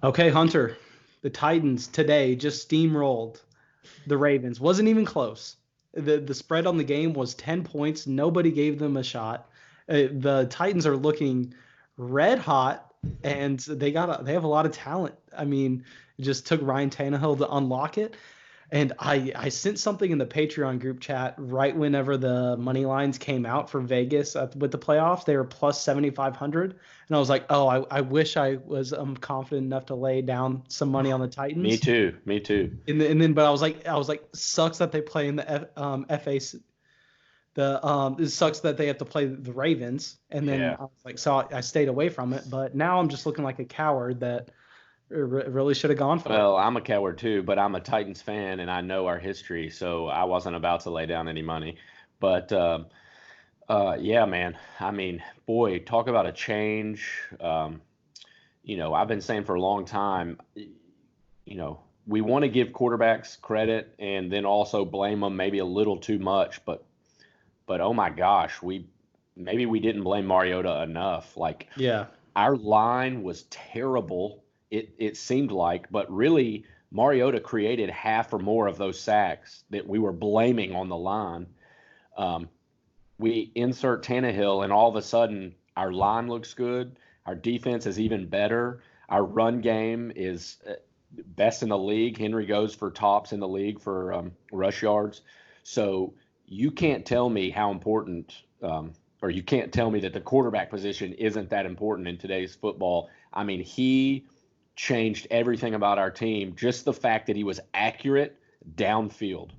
Okay, Hunter. The Titans today just steamrolled the Ravens. Wasn't even close. The spread on the game was 10 points. Nobody gave them a shot. The Titans are looking red hot, and they have a lot of talent. I mean, it just took Ryan Tannehill to unlock it. And I sent something in the Patreon group chat right whenever the money lines came out for Vegas with the playoffs. They were plus 7,500. And I was like, oh, I wish I was confident enough to lay down some money on the Me Titans. too. Me too. And then, but I was like, sucks that they play in the FA. It sucks that they have to play the Ravens. And then Yeah. I was like, so I stayed away from it. But now I'm just looking like a coward that really should have gone for it. Well, I'm a coward too, but I'm a Titans fan and I know our history, so I wasn't about to lay down any money. But yeah, man. I mean, boy, talk about a change. I've been saying for a long time, we want to give quarterbacks credit and then also blame them maybe a little too much, but oh my gosh, we didn't blame Mariota enough. Like Yeah. our line was terrible. It seemed like, but really Mariota created half or more of those sacks that we were blaming on the line. Um, we insert Tannehill, and all of a sudden our line looks good. Our defense is even better. Our run game is best in the league. Henry goes for tops in the league for rush yards. So you can't tell me how important, or you can't tell me that the quarterback position isn't that important in today's football. I mean, he changed everything about our team. Just the fact that he was accurate downfield.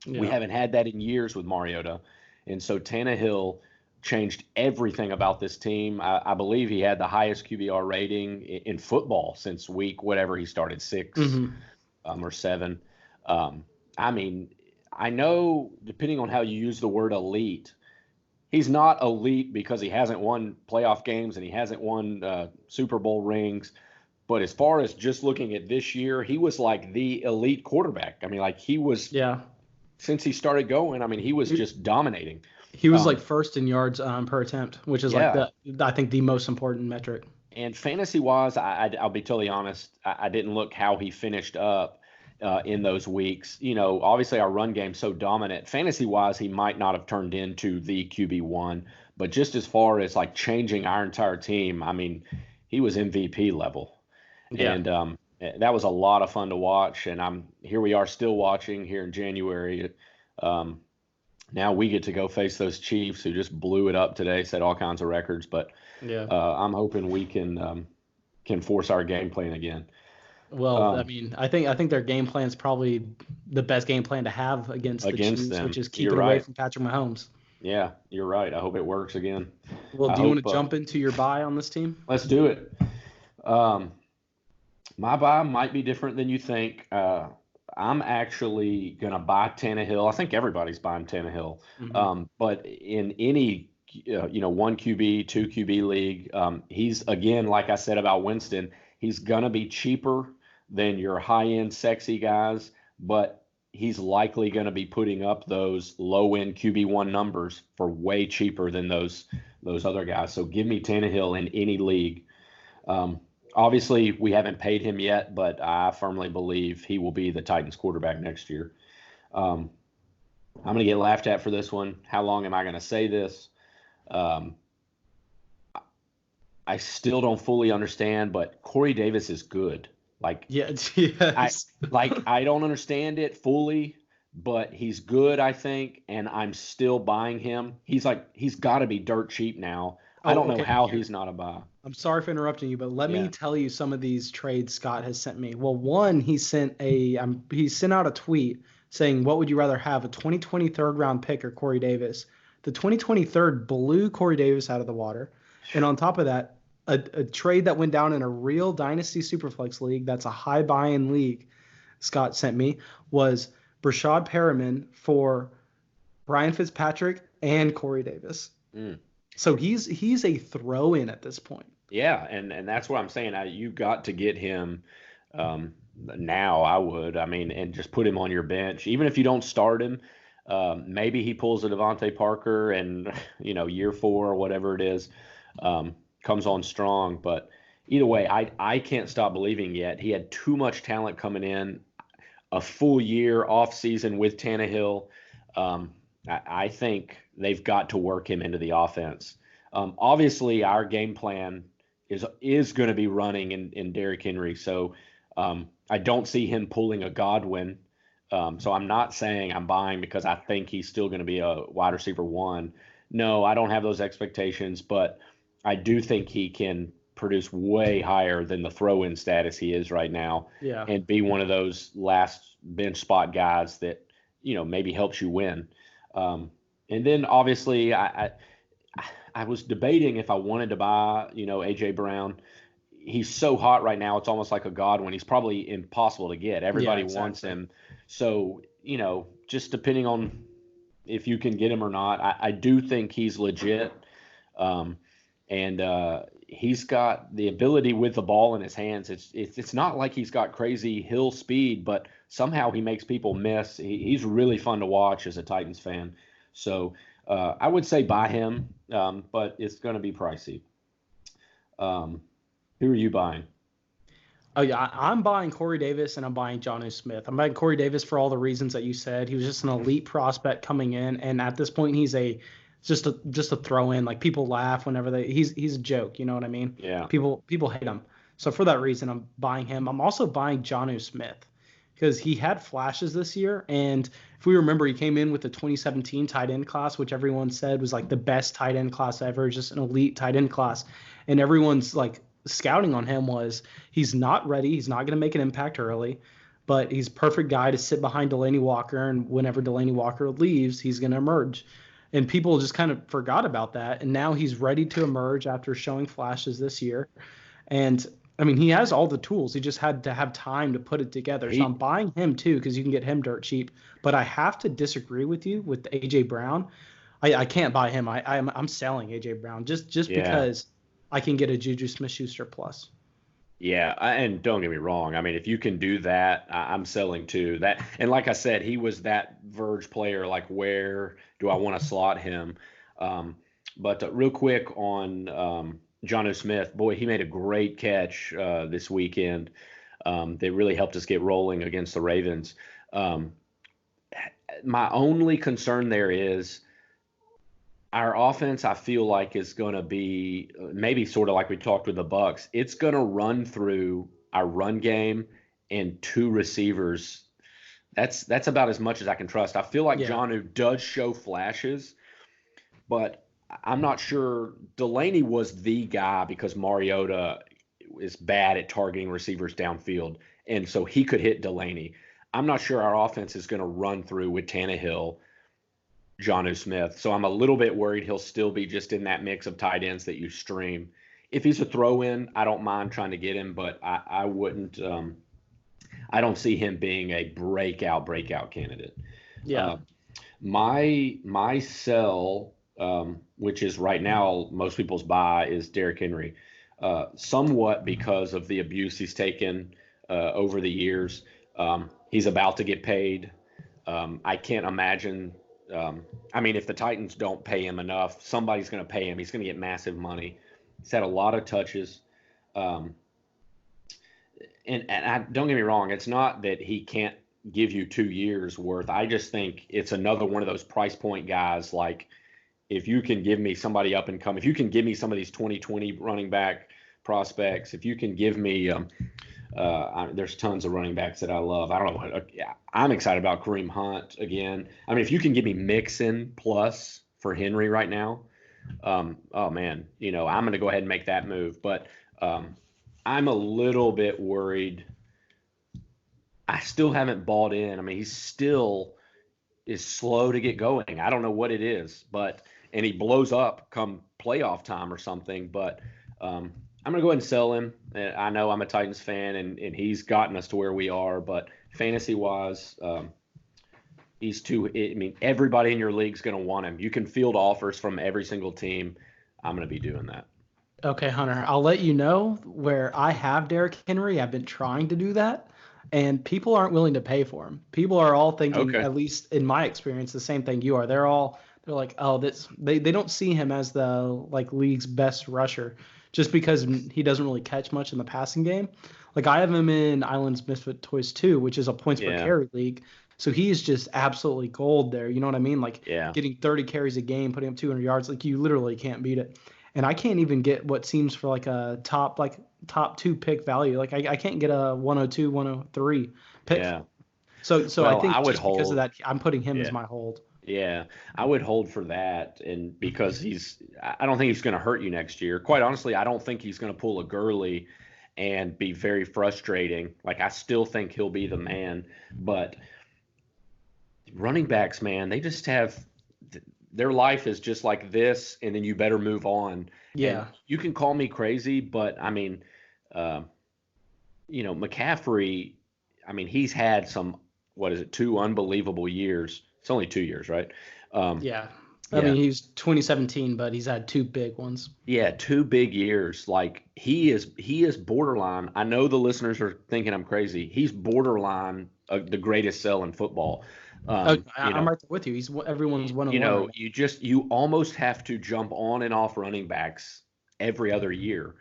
We Yeah. haven't had that in years with Mariota. And so Tannehill changed everything about this team. I believe he had the highest QBR rating in football since week whatever he started, six Hmm. or seven. I mean, I know depending on how you use the word elite, he's not elite because he hasn't won playoff games and he hasn't won Super Bowl rings. But as far as just looking at this year, he was like the elite quarterback. I mean, like he was Yeah. since he started going. I mean, he was He, just dominating. he was like Um, first in yards per attempt, which is like yeah, I think the most important metric. and fantasy wise, I'll be totally honest. I didn't look how he finished up in those weeks. Obviously our run game's so dominant. Fantasy wise, he might not have turned into the QB1, but just as far as like changing our entire team, I mean, he was MVP level. Yeah. And that was a lot of fun to watch. And I'm here. We are still watching here in January. Um, Now we get to go face those Chiefs who just blew it up today, set all kinds of records. But Yeah. I'm hoping we can force our game plan again. Well, I Um, mean, I think their game plan is probably the best game plan to have against the Against Chiefs, which them, is keep you're it away right. from Patrick Mahomes. Yeah, you're right. I hope it works again. Well, I do you want hope. to jump into your buy on this team? Let's do it. Um, my buy might be different than you think. I'm actually going to buy Tannehill. I think everybody's buying Tannehill. Hmm. But in any, one QB, two QB league, he's, again, like I said about Winston, he's going to be cheaper than your high end, sexy guys, but he's likely going to be putting up those low end QB1 numbers for way cheaper than those other guys. So give me Tannehill in any league. Um, Obviously, we haven't paid him yet, but I firmly believe he will be the Titans quarterback next year. Um, I'm going to get laughed at for this one. How long am I going to say this? Um, I still don't fully understand, but Corey Davis is good. Like Yeah. I Yes. I don't understand it fully, but he's good, I think, and I'm still buying him. He's got to be dirt cheap now. I Oh, don't know okay. how Here. he's not a buy. I'm sorry for interrupting you, but let me Yeah. tell you some of these trades Scott has sent me. Well, one, he sent out a tweet saying, "What would you rather have, a 2020 third round pick or Corey Davis?" The 2023 blew Corey Davis out of the water, and on top of that, a trade that went down in a real Dynasty Superflex league, that's a high buy-in league, Scott sent me, was Brashad Perriman for Ryan Fitzpatrick and Corey Davis. Mm. So he's a throw in at this point. Yeah, and that's what I'm saying. You got to get him now. I would. I mean, and just put him on your bench, even if you don't start him. Maybe he pulls a Devontae Parker, and year four or whatever it is, comes on strong. But either way, I can't stop believing yet. He had too much talent coming in, a full year off season with Tannehill. I think they've got to work him into the offense. Obviously, our game plan is going to be running in Derrick Henry. So I don't see him pulling a Godwin. So I'm not saying I'm buying because I think he's still going to be a wide receiver one. No, I don't have those expectations, but I do think he can produce way higher than the throw-in status he is right now, Yeah. and be one of those last bench spot guys that maybe helps you win. And then obviously I was debating if I wanted to buy AJ Brown. He's so hot right now; it's almost like a Godwin. He's probably impossible to get. Yeah, Everybody wants exactly. him, so just depending on if you can get him or not. I do think he's legit. And he's got the ability with the ball in his hands. It's not like he's got crazy hill speed, but somehow he makes people miss. He's really fun to watch as a Titans fan. So I would say buy him, but it's going to be pricey. Who are you buying? Oh yeah, I'm buying Corey Davis and I'm buying Jonnu Smith. I'm buying Corey Davis for all the reasons that you said. He was just an elite prospect coming in, and at this point, he's just a throw in. Like people laugh whenever he's a joke. You know what I mean? Yeah. People hate him. So for that reason, I'm buying him. I'm also buying Jonnu Smith because he had flashes this year, and if we remember, he came in with the 2017 tight end class, which everyone said was like the best tight end class ever, just an elite tight end class, and everyone's like scouting on him was he's not ready. He's not going to make an impact early, but he's perfect guy to sit behind Delaney Walker. And whenever Delaney Walker leaves, he's going to emerge. And people just kind of forgot about that. And now he's ready to emerge after showing flashes this year. And I mean, he has all the tools. He just had to have time to put it together. So I'm buying him too because you can get him dirt cheap. But I have to disagree with you with AJ Brown. I can't buy him. I'm selling AJ Brown just Yeah. because I can get a Juju Smith-Schuster plus. Yeah, and don't get me wrong. I mean, if you can do that, I'm selling too. That, and like I said, he was that Verge player. Like, where do I want to slot him? But real quick on Jonnu Smith, boy, he made a great catch this weekend. They really helped us get rolling against the Ravens. My only concern there is our offense, I feel like, is going to be maybe sort of like we talked with the Bucks. It's going to run through our run game and two receivers. That's about as much as I can trust. I feel like Jonnu does show flashes, but I'm not sure. Delaney was the guy because Mariota is bad at targeting receivers downfield, and so he could hit Delaney. I'm not sure our offense is going to run through with Tannehill, Jonnu Smith. So I'm a little bit worried he'll still be just in that mix of tight ends that you stream. If he's a throw-in, I don't mind trying to get him, but I wouldn't. I don't see him being a breakout candidate. Yeah. My sell, which is right now most people's buy, is Derrick Henry. Somewhat because of the abuse he's taken over the years. He's about to get paid. I can't imagine. I mean, if the Titans don't pay him enough, somebody's going to pay him. He's going to get massive money. He's had a lot of touches. And don't get me wrong, it's not that he can't give you 2 years worth. I just think it's another one of those price point guys. Like, if you can give me somebody up and come, if you can give me some of these 2020 running back prospects, if you can give me there's tons of running backs that I love. I don't know. I'm excited about Kareem Hunt again. I mean, if you can give me Mixon plus for Henry right now, oh man, I'm going to go ahead and make that move. But I'm a little bit worried. I still haven't bought in. I mean, he still is slow to get going. I don't know what it is, and he blows up come playoff time or something. But I'm going to go ahead and sell him. I know I'm a Titans fan, and he's gotten us to where we are. But fantasy-wise, he's too – I mean, everybody in your league is going to want him. You can field offers from every single team. I'm going to be doing that. Okay, Hunter, I'll let you know where I have Derrick Henry. I've been trying to do that, and people aren't willing to pay for him. People are all thinking, at least in my experience, the same thing you are. They're like, oh, they don't see him as the league's best rusher. just because he doesn't really catch much in the passing game. Like I have him in Island's Misfit Toys 2, which is a points per carry league. So he is just absolutely gold there. You know what I mean? Like getting 30 carries a game, putting up 200 yards, like you literally can't beat it. And I can't even get what seems for like a top 2 pick value. Like I can't get a 102, 103 pick. Yeah. So I think just because of that, I'm putting him as my hold. Yeah, I would hold for that, and because I don't think he's going to hurt you next year. Quite honestly, I don't think he's going to pull a Gurley and be very frustrating. Like I still think he'll be the man, but running backs, man, they just have their life is just like this, and then you better move on. Yeah, and you can call me crazy, but I mean, McCaffrey. I mean, he's had some 2 unbelievable years. It's only 2 years, right? Yeah. I mean, he's 2017, but he's had 2 big ones. Yeah, 2 big years. Like he is borderline. I know the listeners are thinking I'm crazy. He's borderline the greatest sell in football. I'm right there with you. He's everyone's one of one. You almost have to jump on and off running backs every other year.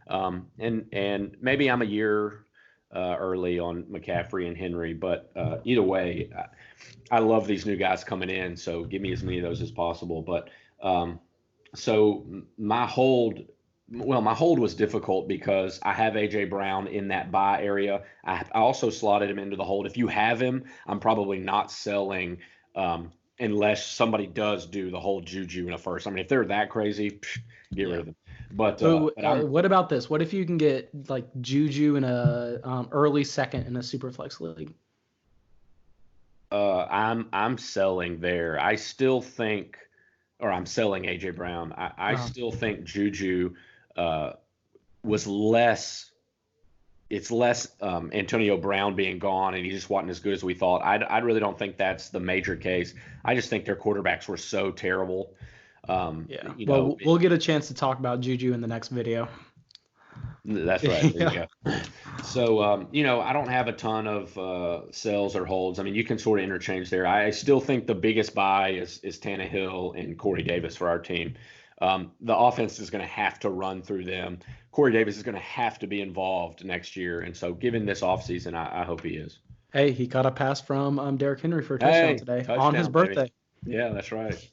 And maybe I'm a year early on McCaffrey and Henry, but either way, I love these new guys coming in, so give me as many of those as possible. But so my hold was difficult because I have A.J. Brown in that buy area. I also slotted him into the hold. If you have him, I'm probably not selling unless somebody does do the whole Juju in a first. I mean, if they're that crazy, get rid of them. But what about this? What if you can get like Juju in a early second in a Superflex league? I'm selling there. I still think, or I'm selling A.J. Brown. I still think Juju was less. It's less Antonio Brown being gone, and he just wasn't as good as we thought. I really don't think that's the major case. I just think their quarterbacks were so terrible. We'll get a chance to talk about Juju in the next video. That's right. There you go. So, I don't have a ton of sells or holds. I mean, you can sort of interchange there. I still think the biggest buy is Tannehill and Corey Davis for our team. The offense is going to have to run through them. Corey Davis is going to have to be involved next year. And so given this offseason, I hope he is. Hey, he got a pass from Derrick Henry for a touchdown today on his birthday. Baby. Yeah, that's right.